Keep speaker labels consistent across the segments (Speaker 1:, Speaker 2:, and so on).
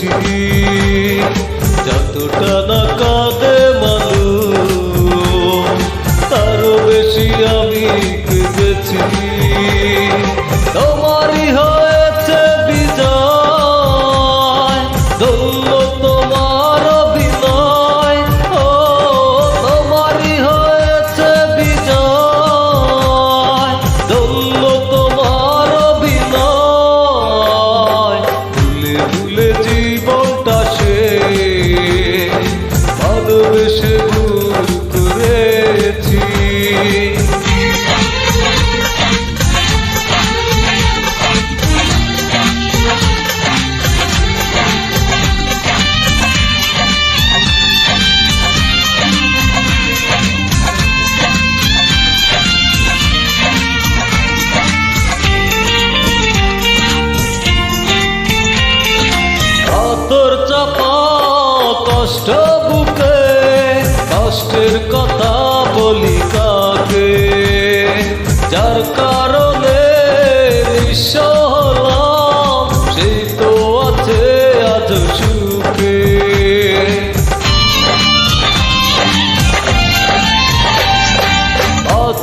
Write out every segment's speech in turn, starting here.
Speaker 1: করেছি, যতটা না কাঁদে মানুষ তারও বেশি আমি কেঁদেছি। তোমারই হয়েছে বিজয়, ধন্য তোমার অভিনয়। ও তোমারই হয়েছে বিজয়, ধন্য তোমার অভিনয়। ভুলে ভুলে জীবনটা সে ভালোবেসে ভুল করেছি। তোর চাপা কষ্ট বুকে, কষ্টের কথা বলি কাকে, যার কারণে নিঃস্ব হলাম সেই তো আছে আজ সুখে।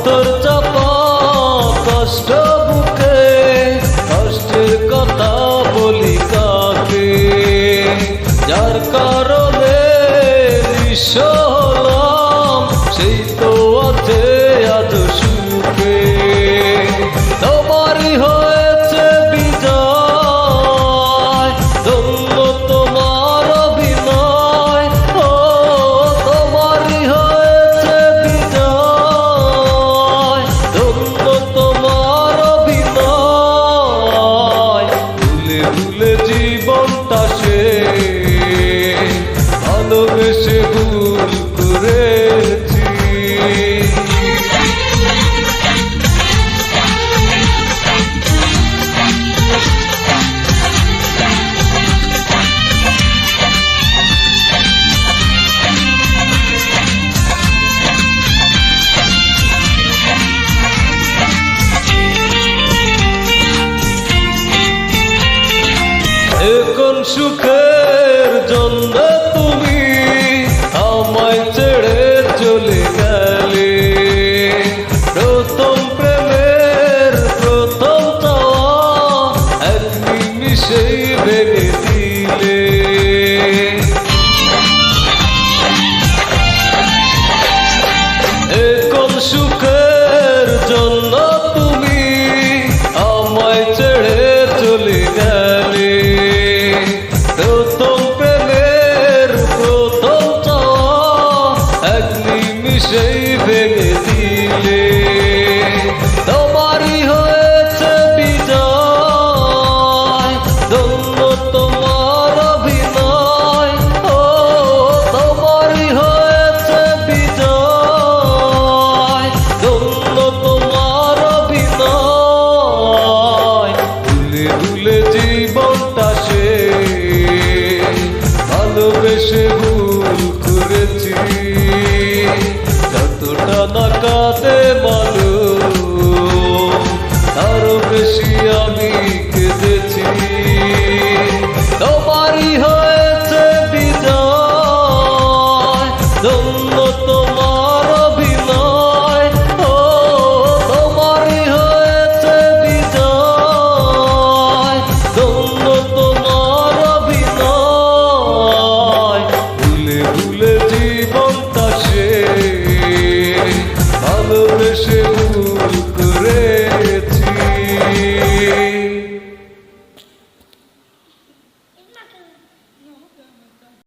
Speaker 1: তোর চাপা কষ্ট বুকে, কষ্টের কথা বলি কাকে, যার কারণে নিঃস্ব হলাম সেই তো আছে আজ সুখে। তোমারই হয়েছে বিজয়, ধন্য তোমার অভিনয়। ও তোমারই হয়েছে বিজয়, ধন্য তোমার অভিনয়। ভুলে ভুলে জীবনটা সে ভালোবেসে ভুল করেছি। এখন সুখের জন্য তুমি আমায় ছেড়ে চলে গেলে, প্রথম প্রেমের প্রথম চাওয়া এক নিমিষেই ভেঙে দিলে। এখন সুখের জন্য তুমি আমায় ছেড়ে চলে গেলে, প্রথম প্রেমের প্রথম চাওয়া এক নিমিষেই ভেঙে দিলে। তোমারই হয়েছে বিজয়, ধন্য তোমার অভিনয়। ও তোমারই হয়েছে বিজয়, ধন্য তোমার অভিনয়। ভুলে ভুলে জীবনটা সে ভালোবেসে ভুল করেছি, যতটা না কাঁদে মানুষ তারও বেশি আমি